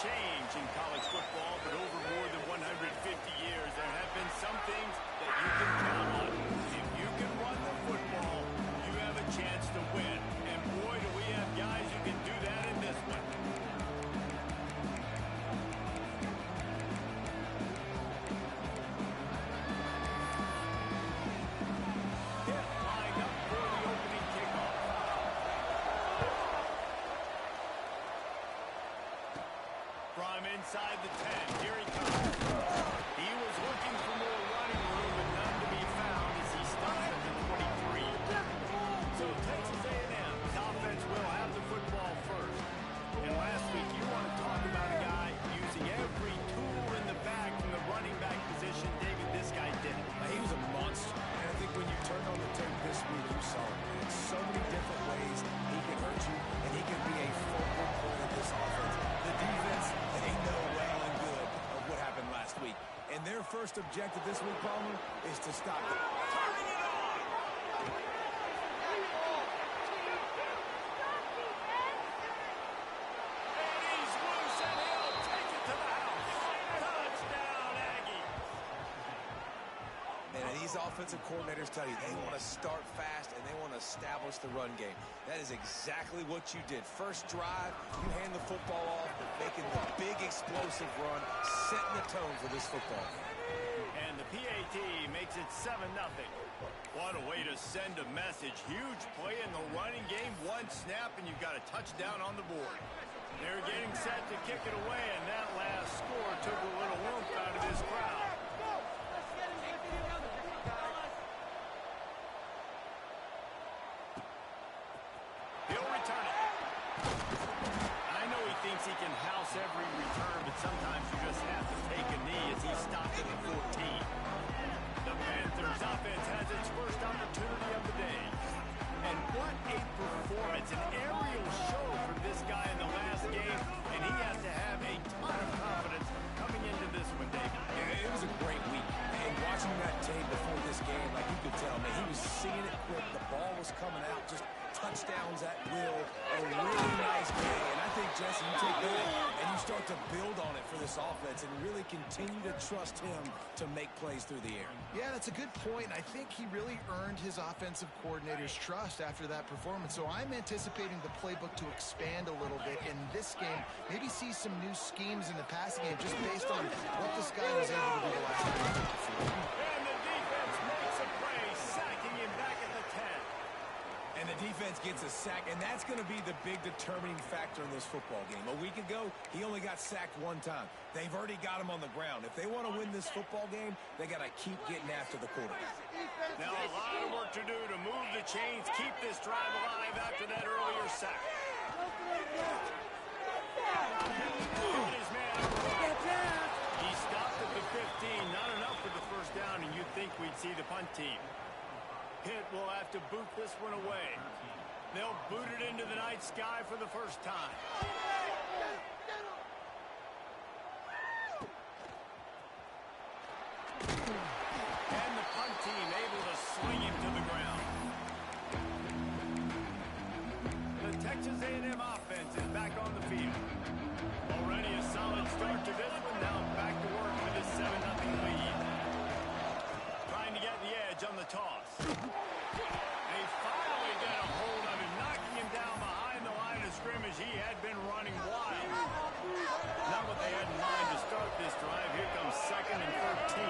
change in college football, but over more than 150 years, there have been some things that you can count on. If you can run the football, you have a chance to win. And boy, do we have guys who can do that in this one. From inside the 10, here he comes. He was looking for more running room, but none to be found as he stops at the 23. So Texas A&M's offense will have the football first. And last week, you want to talk about a guy using every tool in the bag from the running back position. David, this guy did it. He was a monster. And I think when you turned on the tape this week, you saw him in so many different ways. He can hurt you, and he can be a focal point of this offense. The defense, they know well and good of what happened last week. And their first objective this week, Palmer, is to stop it. Turning it on! And he's loose, and he'll take it to the house. Touchdown, Aggie! Man, and these offensive coordinators tell you they want to start fast and they want to establish the run game. That is exactly what you did. First drive, you hand the football off, making the big explosive run, setting the tone for this football game. And the PAT makes it 7-0. What a way to send a message. Huge play in the running game. One snap, and you've got a touchdown on the board. They're getting set to kick it away, and that last score took a little oomph out of this crowd. He'll return it. I know he thinks he can house every return, but sometimes you just have to take a knee as he stopped at the 14. The Panthers offense has its first opportunity of the day. And what a performance, an aerial show for this guy in the last game, and he has to have a ton of confidence coming into this one, David. Yeah, it was a great week. And watching that tape before this game, like you could tell, man, he was seeing it quick. The ball was coming out, just touchdowns at will. A really nice day. And I think, Jesse, you take that and you start to build on it for this offense and really continue to trust him to make plays through the air. Yeah, that's a good point. I think he really earned his offensive coordinator's trust after that performance. So I'm anticipating the playbook to expand a little bit in this game. Maybe see some new schemes in the passing game just based on what this guy was able to do the last time. And the defense makes a play, sacking him back at the 10. And the defense gets a sack, and that's going to be the big determining factor in this football game. A week ago, he only got sacked one time. They've already got him on the ground. If they want to win this football game, they got to keep getting after the quarterback. Now a lot of work to do to move the chains, keep this drive alive after that earlier sack. On his man. He stopped at the 15, not enough for the first down, and you'd think we'd see the punt team. Pitt will have to boot this one away. They'll boot it into the night sky for the first time. And the punt team able to swing him to the ground. The Texas A&M offense is back on the field. Already a solid start to this one. Now back to work with a 7-0 lead. Trying to get the edge on the toss. They finally get a hold of him, knocking him down behind the line of scrimmage. He had been running wild. Not what they had in mind to start this drive. Here comes 2nd and 13.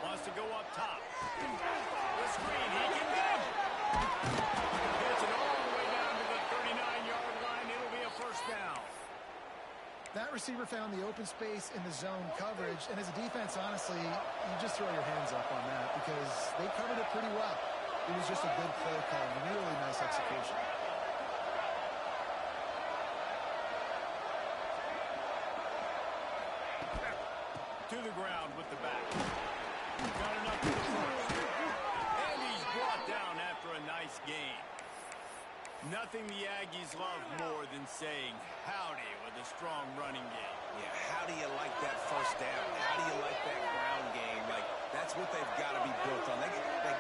Wants to go up top. The screen, he can get him. Gets it all the way down to the 39-yard line. It'll be a first down. That receiver found the open space in the zone coverage, and as a defense, honestly, you just throw your hands up on that because they covered it pretty well. It was just a good play call, really nice execution. To the ground with the back. Got enough for the first. And he's brought down after a nice gain. Nothing the Aggies love more than saying howdy with a strong running game. Yeah, how do you like that first down? How do you like that ground game? Like, that's what they've got to be built on. They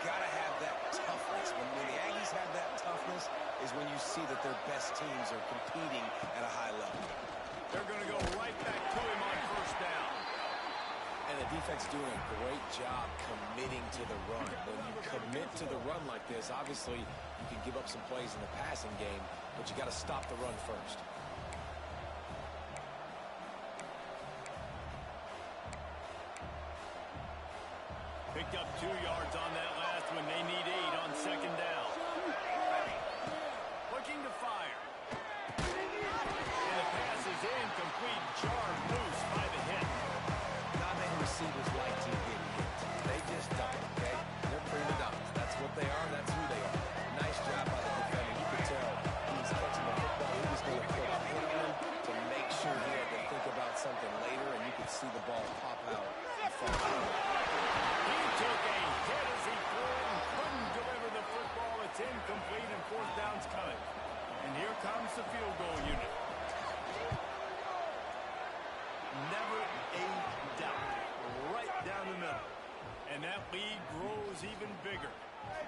got to have that toughness. When the Aggies have that toughness is when you see that their best teams are competing at a high level. They're going to go right back to him on first down. And the defense doing a great job committing to the run. When you commit to the run like this, obviously you can give up some plays in the passing game, but you got to stop the run first. Picked up 2 yards on that last one. They need 8 on second down. Looking to fire. And the pass is incomplete. Jarred loose by the hit. Not many receivers like to get hit. They just don't, okay? They're prima donnas. That's what they are. That's who they are. Nice job by the defender. You could tell he was touching the football. He was going to put a hit on him to make sure he had to think about something later, and you could see the ball pop out and fall out. He took a hit as he threw it and couldn't deliver the football. It's incomplete and fourth down's coming. And here comes the field goal unit. Never a doubt. Right down the middle. And that lead grows even bigger.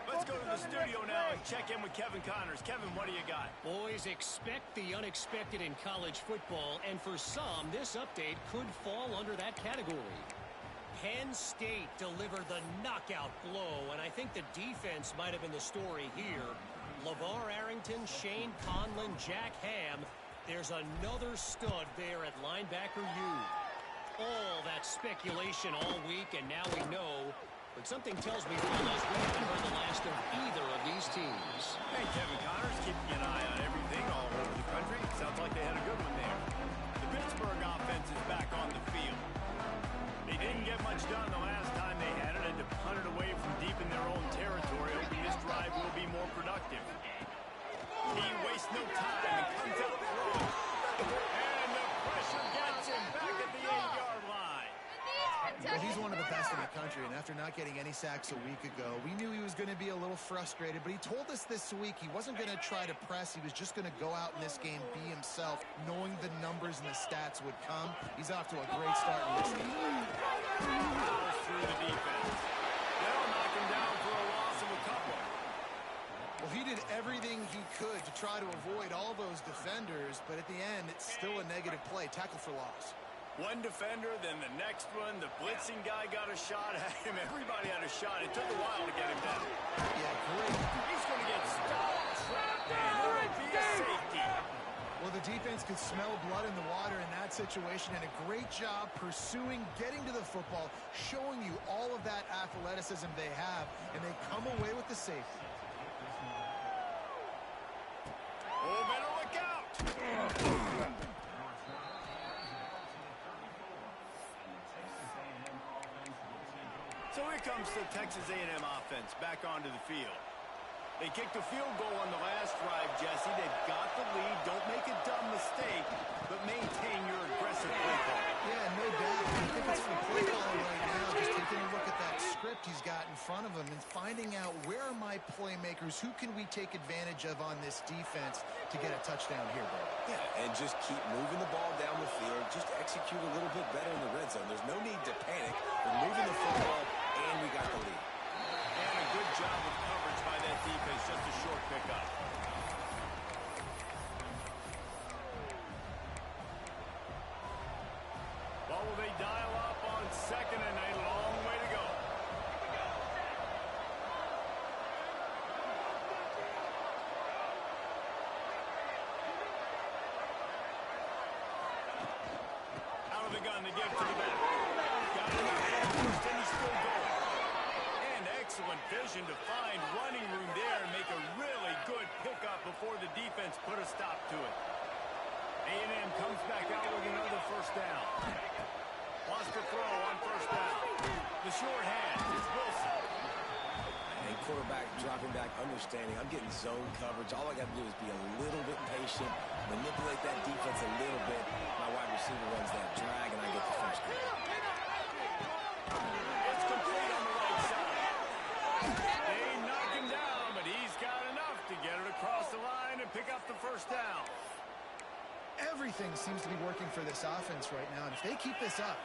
Let's go to the studio now and check in with Kevin Connors. Kevin, what do you got? Boys, expect the unexpected in college football, and for some, this update could fall under that category. Penn State delivered the knockout blow, and I think the defense might have been the story here. LeVar Arrington, Shane Conlon, Jack Ham. There's another stud there at linebacker U. All that speculation all week, and now we know. But something tells me, fellas, we haven't heard the last of either of these teams. Hey, Kevin Connors, keeping an eye on everything all over the country. Sounds like they had a good one there. The Pittsburgh offense is back on the field. They didn't get much done the last time they had it, and to punt it away from deep in their own territory, hoping this drive will be more productive. He wastes no time and comes out throwing. And the pressure gets him back at the 8-yard line. Well, he's one of the best in the country, and after not getting any sacks a week ago, we knew he was going to be a little frustrated, but he told us this week he wasn't going to try to press. He was just going to go out in this game, be himself, knowing the numbers and the stats would come. He's off to a great start in this game. Through the defense. They'll knock him down for a loss of a couple. Well, he did everything he could to try to avoid all those defenders, but at the end, it's still a negative play. Tackle for loss. One defender, then the next one. The blitzing guy got a shot at him. Everybody had a shot. It took a while to get him down. Yeah, great. He's going to get stopped, trapped, and there will be a safety. Well, the defense could smell blood in the water in that situation, and a great job pursuing, getting to the football, showing you all of that athleticism they have, and they come away with the safety. Oh, better look out! So here comes the Texas A&M offense back onto the field. They kicked a field goal on the last drive, Jesse. They've got the lead. Don't make a dumb mistake, but maintain your aggressive play call. Yeah, no doubt. I think it's the play caller right now, just taking a look at that script he's got in front of him and finding out where are my playmakers, who can we take advantage of on this defense to get a touchdown here, bro. Yeah, and just keep moving the ball down the field. Just execute a little bit better in the red zone. There's no need to panic. We're moving the football, and we got the lead. And a good job of coverage by that defense, just a short pickup. Well, will they dial up on second and a long way to go? Out of the gun to give to the back. Got him out first, and he's still going. And excellent vision to find running room there and make a really good pickup before the defense put a stop to it. A&M comes back out with another first down. Wants to throw on first down. The short hand is Wilson. And quarterback dropping back, understanding I'm getting zone coverage. All I got to do is be a little bit patient, manipulate that defense a little bit. My wide receiver runs that drag, and I get the first down. It's complete on the right side. They knock him down, but he's got enough to get it across the line and pick up the first down. Everything seems to be working for this offense right now, and if they keep this up,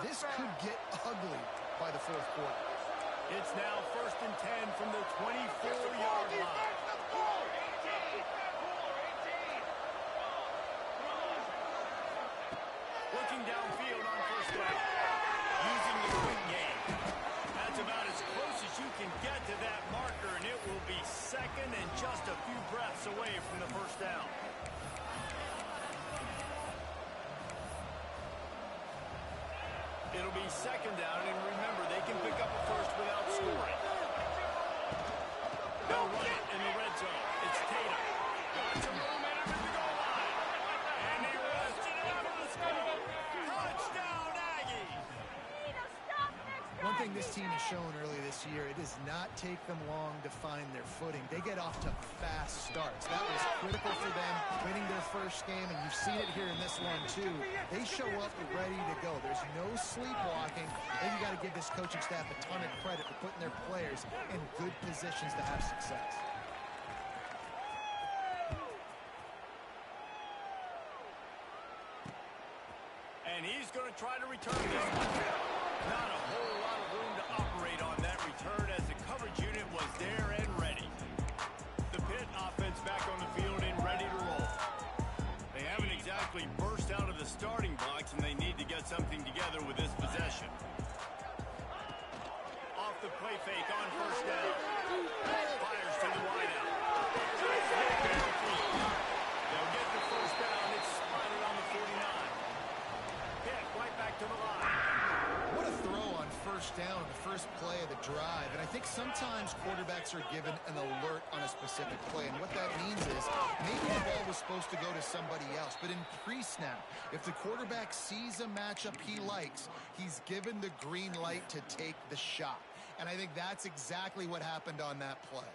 this could get ugly by the fourth quarter. It's now 1st and 10 from the 24-yard line. It'll be second down, and remember, they can pick up a first without scoring. They'll run it in the red zone. It's Tatum. Got some room in him at the goal line. And he rested it for the score. Touchdown, Aggies! One thing this team has shown early this year, it does not take them long to find their footing. They get off to fast starts. That was critical for them, winning their first game, and you've seen it here in this one too. They show up ready to go. There's no sleepwalking. And you got to give this coaching staff a ton of credit for putting their players in good positions to have success. And he's going to try to return this one. Not a whole lot of room to operate on that return as the coverage unit was there and ready. The Pitt offense back on the field and ready to roll. They haven't exactly burst out of the starting box, and they need to get something together with this possession. Off the play fake on first down. Fires to the wideout. They'll get the first down. It's spotted on the 49. Pitt right back to the line. What a throw on first down, the first play of the drive. And I think sometimes quarterbacks are given an alert on a specific play. And what that means is maybe the ball was supposed to go to somebody else. But in pre-snap, if the quarterback sees a matchup he likes, he's given the green light to take the shot. And I think that's exactly what happened on that play.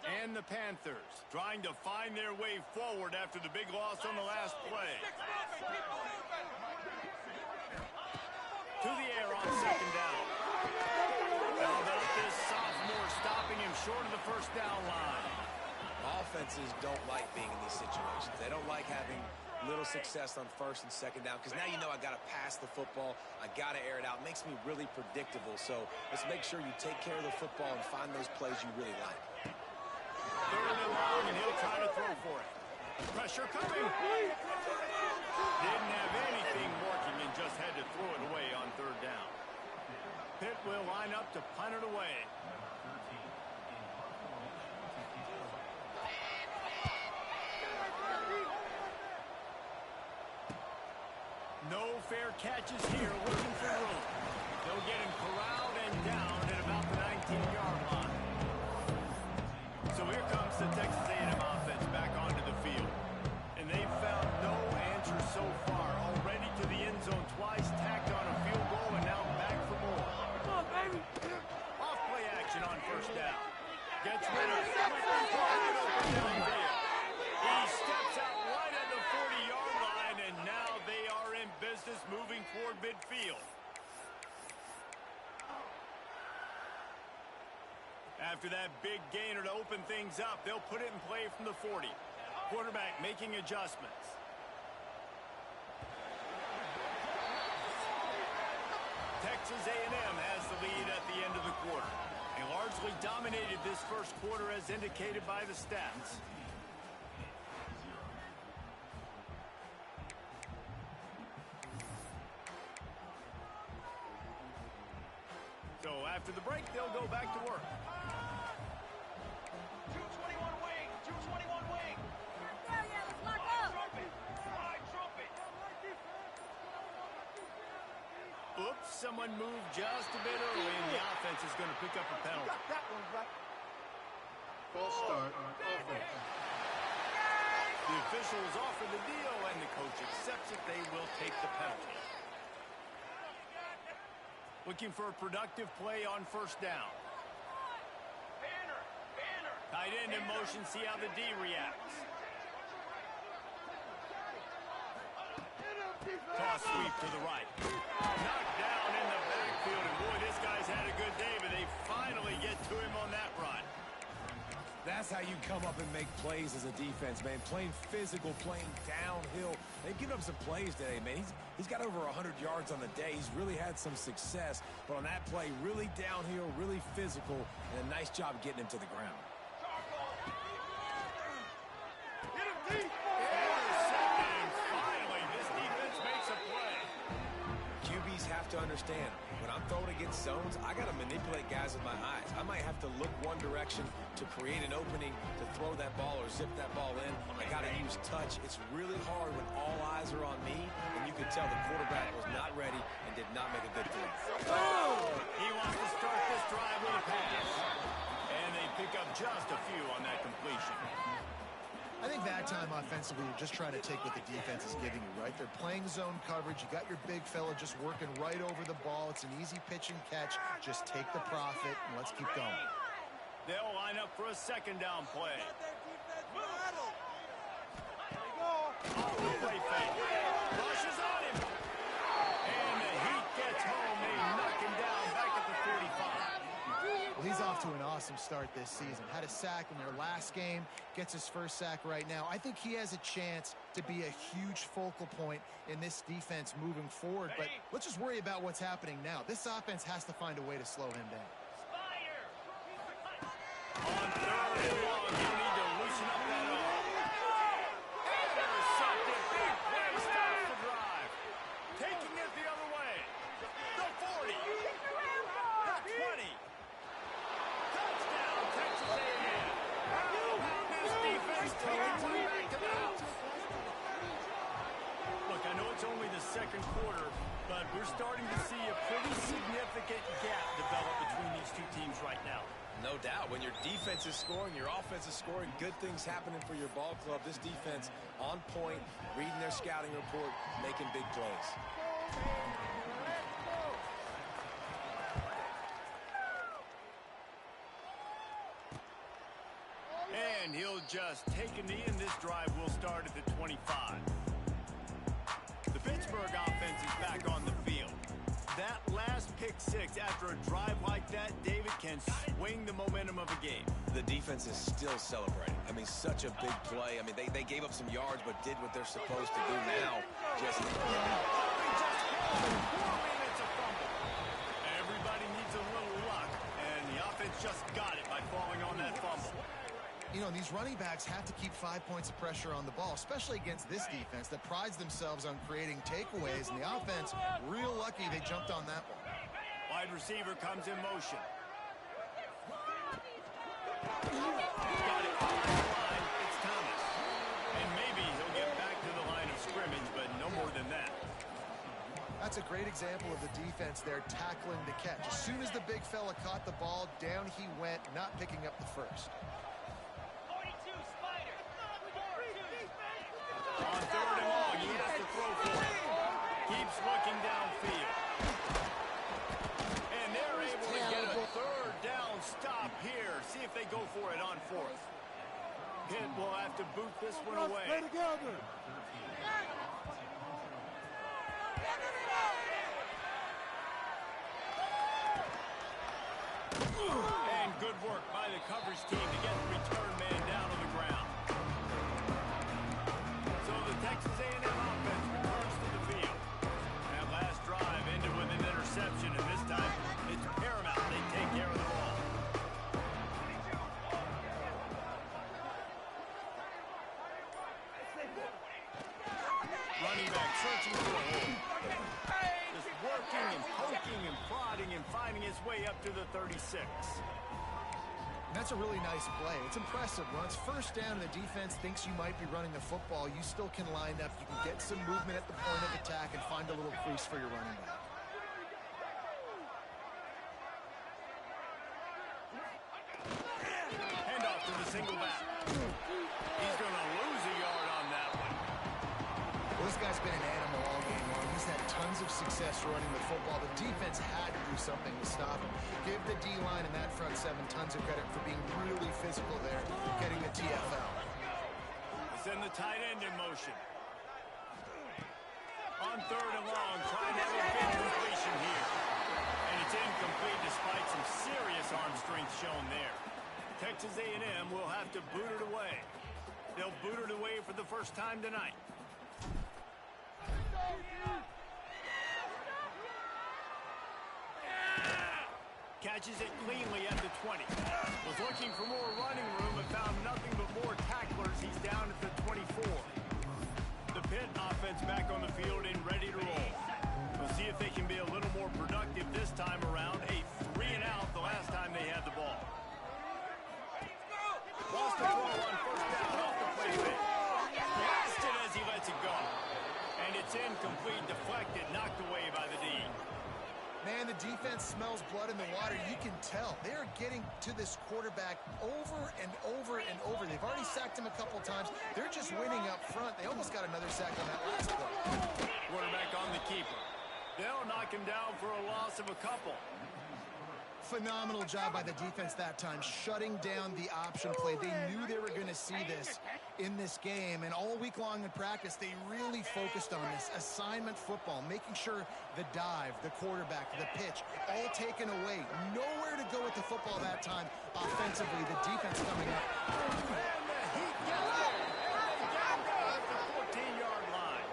And the Panthers trying to find their way forward after the big loss on the last play. To the air on second down. How about this sophomore stopping him short of the first down line? Offenses don't like being in these situations. They don't like having little success on first and second down because now you know I got to pass the football. I got to air it out. It makes me really predictable. So let's make sure you take care of the football and find those plays you really like. Third and long, and he'll try to throw for it. Pressure coming. Didn't have anything working and just had to throw it away on third down. Pitt will line up to punt it away. No fair catches here, looking for room. They'll get him corralled and down at about the 19-yard line. So here comes the Texas A&M offense back onto the field. And they've found no answer so far. Already to the end zone twice, tacked on a field goal, and now back for more. Come on, baby. Off play action on first down. Gets rid of it. Downfield. He steps out right at the 40-yard line, and now they are in business moving toward midfield. After that big gainer to open things up, they'll put it in play from the 40. Quarterback making adjustments. Texas A&M has the lead at the end of the quarter. They largely dominated this first quarter as indicated by the stats. So after the break, they'll go back to work. 221 wing, 221 wing. Yeah, let's lock up. Oops, someone moved just a bit early, and the offense is going to pick up a penalty. That one, right? False start on offense. The officials offer the deal, and the coach accepts it. They will take the penalty. Looking for a productive play on first down. Tight end in motion, see how the D reacts. Toss sweep to the right. Knocked down in the backfield, and boy, this guy's had a good day, but they finally get to him on that run. That's how you come up and make plays as a defense, man. Playing physical, playing downhill. They've given up some plays today, man. He's got over 100 yards on the day. He's really had some success. But on that play, really downhill, really physical, and a nice job getting him to the ground. And finally, this defense makes a play. QBs have to understand, when I'm throwing against zones, I got to manipulate guys with my eyes. I might have to look one direction to create an opening to throw that ball or zip that ball in. I got to use touch. It's really hard when all eyes are on me and you you could tell the quarterback was not ready and did not make a good throw. He wants to start this drive with a pass. And they pick up just a few on that completion. I think that time offensively, you're just trying to take what the defense is giving you, right? They're playing zone coverage. You got your big fella just working right over the ball. It's an easy pitch and catch. Just take the profit and let's keep going. They'll line up for a second down play. Off the play fake. Rushes on him. And the Heat gets home. They knock him down back at the 45. Well, he's off to an awesome start this season. Had a sack in their last game. Gets his first sack right now. I think he has a chance to be a huge focal point in this defense moving forward. But let's just worry about what's happening now. This offense has to find a way to slow him down. On third and long, you need to loosen up that arm. Intercepted. Big play stops the drive. Taking it the other way. The 40. The 20. Touchdown, Texas A&M. This defense taking one back to the house. Look, I know it's only the second quarter, but we're starting to see a pretty significant gap develop between these two teams right now. No doubt. When your defense is scoring, your offense is scoring, good things happening for your ball club. This defense on point, reading their scouting report, making big plays. And he'll just take a knee, and this drive will start at the 25. The Pittsburgh offense is back on the field. That last pick six after a drive like that, David, can swing the momentum of a game. The defense is still celebrating. I mean, such a big play. I mean, they gave up some yards but did what they're supposed to do now. Just It's a fumble. Everybody needs a little luck, and the offense just got it by falling on that fumble. You know, these running backs have to keep 5 points of pressure on the ball, especially against this defense that prides themselves on creating takeaways. And the offense, real lucky they jumped on that one. Wide receiver comes in motion. Got it behind the line. It's Thomas. And maybe he'll get back to the line of scrimmage, but no more than that. That's a great example of the defense there tackling the catch. As soon as the big fella caught the ball, down he went, not picking up the first. On third and long, he has to throw for it. Keeps looking downfield. And they're able to get a third down stop here. See if they go for it on fourth. Pitt will have to boot this one away. And good work by the coverage team to get the return man down on the ground. So the Texas A&M offense returns to the field. That last drive ended with an interception, and this time it's paramount they take care of the ball. Running back searching for a hole. Just working and poking and prodding and finding his way up to the 36. And that's a really nice play. It's impressive. When it's first down and the defense thinks you might be running the football, you still can line up. You can get some movement at the point of attack and find a little crease for your running back. Hand off to the single back. He's going to lose a yard on that one. Well, this guy's been an animal all game long. He's had tons of success running the football. The defense had to do something to stop him. Give the D-line and that front seven tons of credit for being really physical there, getting the TFL. Send the tight end in motion. On third and long, trying to have a big completion here. And it's incomplete despite some serious arm strength shown there. Texas A&M will have to boot it away. They'll boot it away for the first time tonight. Catches it cleanly at the 20. Was looking for more running room and found nothing but more tacklers. He's down at the 24. The Pitt offense back on the field and ready to roll. We'll see if they can be a little more productive this time around. A 3-and-out the last time they had the ball. Lost the throw on first down off the play fake. Blasted as he lets it go. And it's incomplete to defense smells blood in the water. You can tell. They're getting to this quarterback over and over and over. They've already sacked him a couple times. They're just winning up front. They almost got another sack on that last play. Quarterback on the keeper. They'll knock him down for a loss of a couple. Phenomenal job by the defense that time, shutting down the option play. They knew they were going to see this in this game, and all week long in practice, they really focused on this assignment football, making sure the dive, the quarterback, the pitch, all taken away. Nowhere to go with the football that time offensively. The defense coming up. And the Heat get there. And they get at the 14-yard line.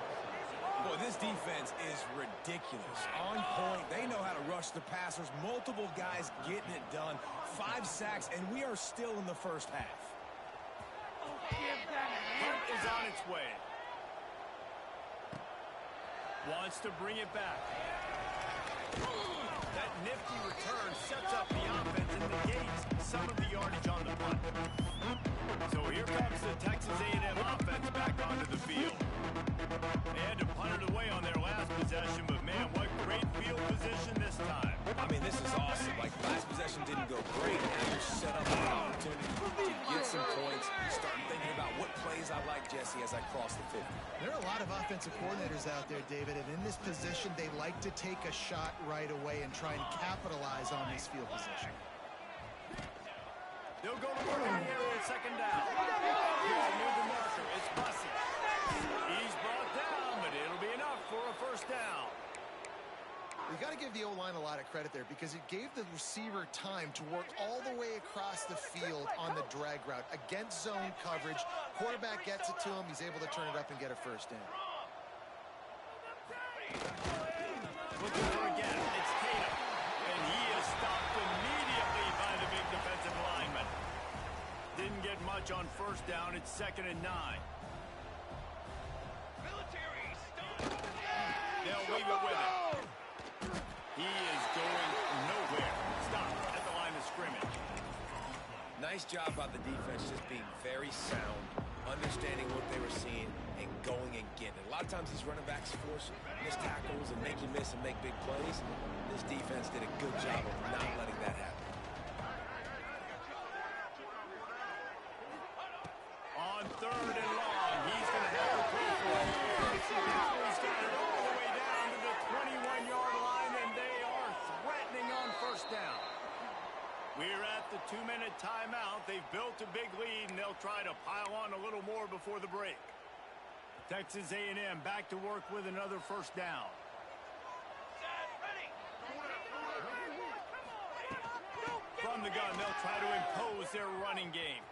Boy, this defense is ridiculous. On point. They know how to rush the passers. Multiple guys getting it done. 5 sacks, and we are still in the first half. Hunt is on its way. Wants to bring it back. That nifty return sets up the offense and negates some of the yardage on the punt. So here comes the Texas A&M offense back onto the field. They had to punt it away on their last possession, but man, what great field position this time. I mean, this is awesome. Like, last possession didn't go great. Now you're set up for an opportunity to get some points. Start thinking about what plays I like, Jesse, as I cross the 50. There are a lot of offensive coordinators out there, David, and in this position, they like to take a shot right away and try and capitalize on this field position. They'll go to work in the area at second down. Here's a new marker. It's Bussey. He's brought down, but it'll be enough for a first down. We got to give the O-line a lot of credit there because it gave the receiver time to work all the way across the field on the drag route against zone coverage. Quarterback gets it to him. He's able to turn it up and get a first down. Looking for again. It's Tatum. And he is stopped immediately by the big defensive lineman. Didn't get much on first down. It's 2nd and 9. They'll leave it with him. He is going nowhere. Stop at the line of scrimmage. Nice job by the defense just being very sound, understanding what they were seeing, and going and getting it. A lot of times these running backs force missed tackles and make you miss and make big plays. This defense did a good job of not letting that happen. On 3rd and long, he's going to have to go for it. He's got it all the way down to the 21-yard line, and they are threatening on first down. We're at the 2-minute timeout. They've built a big lead, and they'll try to pile on a little more before the break. Texas A&M back to work with another first down. From the gun, they'll try to impose their running game.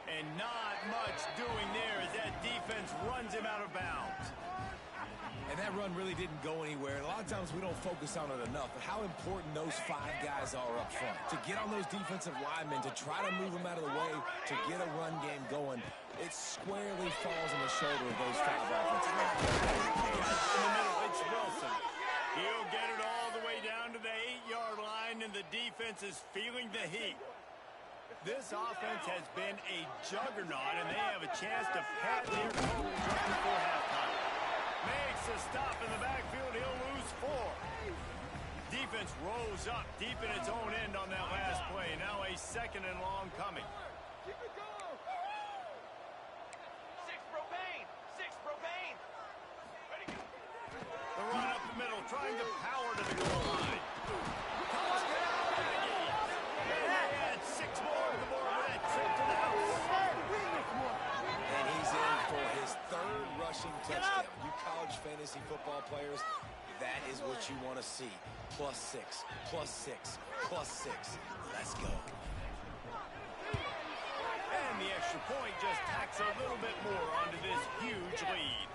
And not much doing there as that defense runs him out of bounds. And that run really didn't go anywhere. A lot of times we don't focus on it enough, but how important those 5 guys are up front. To get on those defensive linemen, to try to move them out of the way, to get a run game going, it squarely falls on the shoulder of those 5 offensive linemen. In the middle, it's Wilson. He'll get it all the way down to the 8-yard line, and the defense is feeling the heat. This offense has been a juggernaut, and they have a chance to pad their total just before halftime. Makes a stop in the backfield. He'll lose 4. Defense rose up deep in its own end on that last play. Now a 2nd and long coming. Keep it going. 6 propane. 6 propane. Ready, go. The run up the middle, trying to power to the goal line. Touchdown, Aggies. And they add 6 more to the board with that trip to the house. And he's in for his 3rd rushing touchdown. You college fantasy football players, that is what you want to see. +6, +6, +6. Let's go. And the extra point just tacks a little bit more onto this huge lead.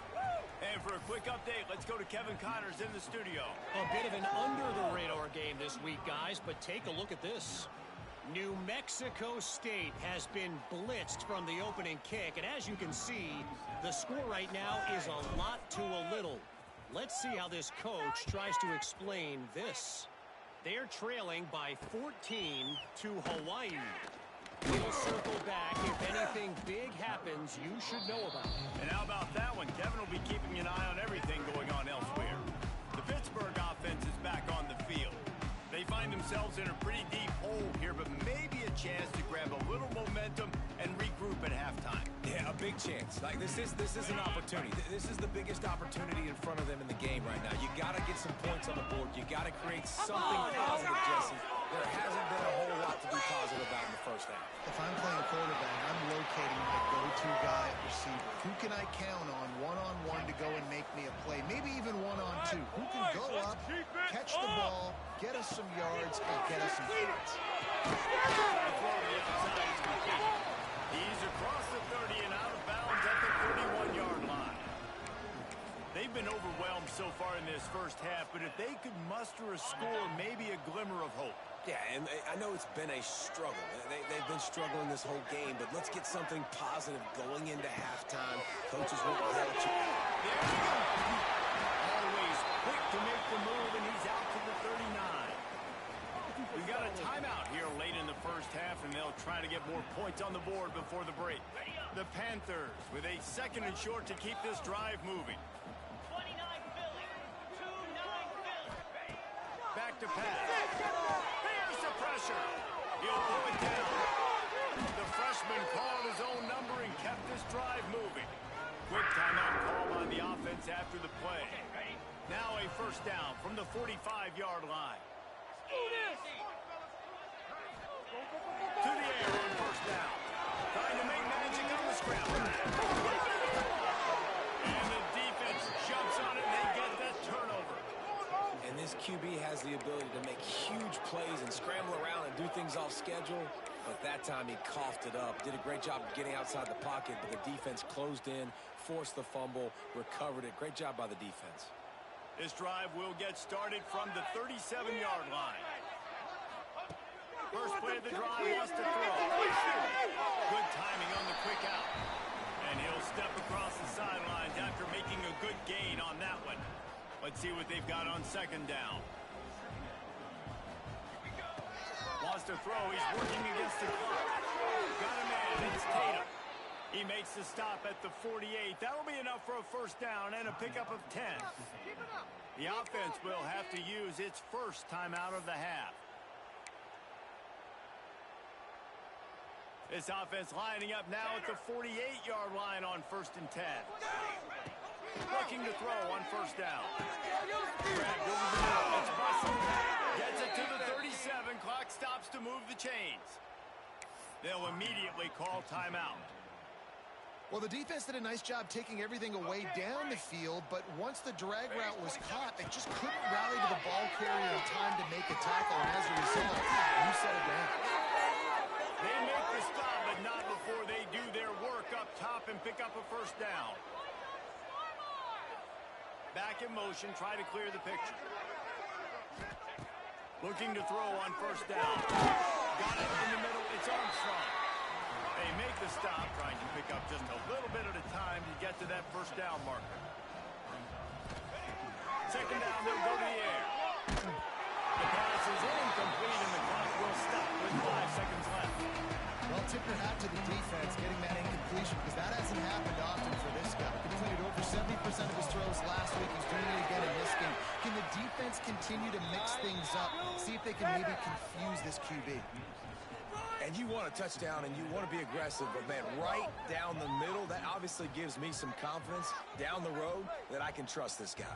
And for a quick update, let's go to Kevin Connors in the studio. A bit of an under-the-radar game this week, guys, but take a look at this. New Mexico State has been blitzed from the opening kick, and as you can see, the score right now is a lot to a little. Let's see how this coach tries to explain this. They're trailing by 14 to Hawaii. He'll circle back if anything big happens you should know about. And how about that one? Kevin will be keeping an eye on everything going on elsewhere. The Pittsburgh offense is back on the field. chance to grab a little momentum and regroup at halftime. Yeah, a big chance. Like, this is an opportunity. This is the biggest opportunity in front of them in the game right now. You got to get some points on the board. You got to create something positive, Jesse. There hasn't been a whole lot to be positive about in the first half. If I'm playing quarterback, I'm locating my go-to guy at receiver. Who can I count on one-on-one to go and make me a play? Maybe even one-on-two. Who can go up, catch the ball, get us some yards, and get us some points? He's across the 30 and out of bounds at the 31-yard line. They've been overwhelmed so far in this first half, but if they could muster a score, maybe a glimmer of hope. Yeah, and I know it's been a struggle. They've been struggling this whole game, but let's get something positive going into halftime. Coaches will yell at you. There you go. Always quick to make the move, and he's out to the 39. We've got a timeout here late in the first half, and they'll try to get more points on the board before the break. The Panthers with a 2nd and short to keep this drive moving. 29 Philly. 2-9 Philly. Back to pass. There's the pressure. He'll pull it down. The freshman called his own number and kept this drive moving. Quick timeout call by the offense after the play. Now a first down from the 45-yard line. To the air on first down. Trying to make magic on the scramble. And the defense jumps on it and they get that turnover. And this QB has the ability to make huge plays and scramble around and do things off schedule. But that time he coughed it up. Did a great job of getting outside the pocket, but the defense closed in, forced the fumble, recovered it. Great job by the defense. This drive will get started from the 37-yard line. First play of the drive wants to throw. Good timing on the quick out. And he'll step across the sidelines after making a good gain on that one. Let's see what they've got on second down. Wants to throw. He's working against the clock. Got a man. It's Tatum. He makes the stop at the 48. That'll be enough for a first down and a pickup of 10. The offense will have to use its first timeout of the half. This offense lining up now at the 48-yard line on 1st and 10. Looking to throw on first down. Grabbed over the middle. It's busted. Gets it to the 37. Clock stops to move the chains. They'll immediately call timeout. Well, the defense did a nice job taking everything away down the field, but once the drag route was caught, they just couldn't rally to the ball carrier in time to make a tackle, and as a result, you settled down. They make the stop, but not before they do their work up top and pick up a first down. Back in motion, try to clear the picture. Looking to throw on first down. Got it in the middle. It's Armstrong. They make the stop, trying to pick up just a little bit at a time to get to that first down marker. Second down, they'll go to the air. The pass is incomplete, and the clock will stop with 5 seconds left. Well, tip your hat to the defense getting that incompletion, because that hasn't happened often for this guy. Completed over 70% of his throws last week. He's doing it again in this game. Can the defense continue to mix things up? See if they can maybe confuse this QB. And you want a touchdown and you want to be aggressive, but man, right down the middle, that obviously gives me some confidence down the road that I can trust this guy.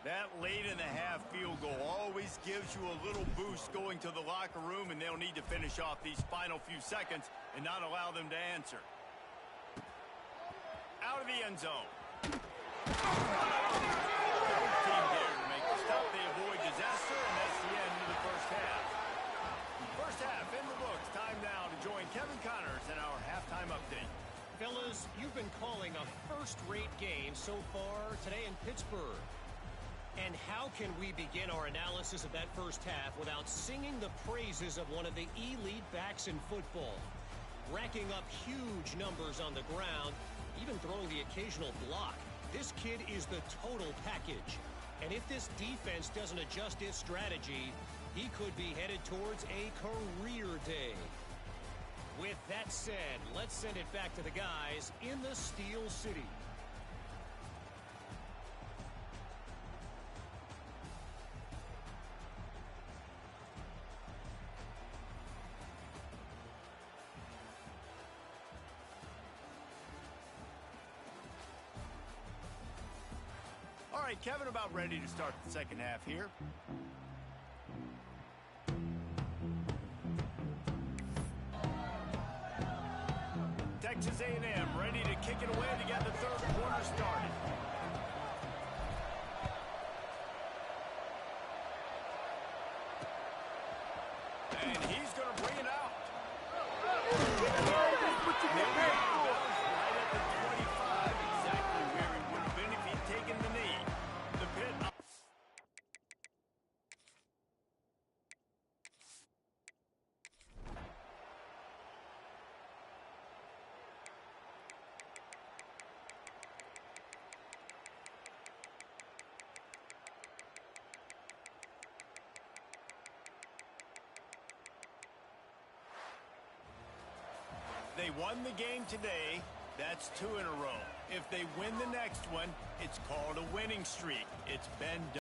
That late in the half field goal always gives you a little boost going to the locker room, and they'll need to finish off these final few seconds and not allow them to answer. Out of the end zone. Team there to make the stop. They avoid disaster, and that's the end of the first half. First half in the books. Time now to join Kevin Connors in our halftime update. Fellas, you've been calling a first-rate game so far today in Pittsburgh. And how can we begin our analysis of that first half without singing the praises of one of the elite backs in football? Racking up huge numbers on the ground, even throwing the occasional block. This kid is the total package. And if this defense doesn't adjust its strategy, he could be headed towards a career day. With that said, let's send it back to the guys in the Steel City. All right, Kevin, about ready to start the second half here. Texas A&M ready to kick it away to get the third quarter started. And he's going to bring it out. Right at the 25, exactly where he would have been if he'd taken the knee. The pit up. They won the game today. That's 2 in a row. If they win the next one, it's called a winning streak. It's been done.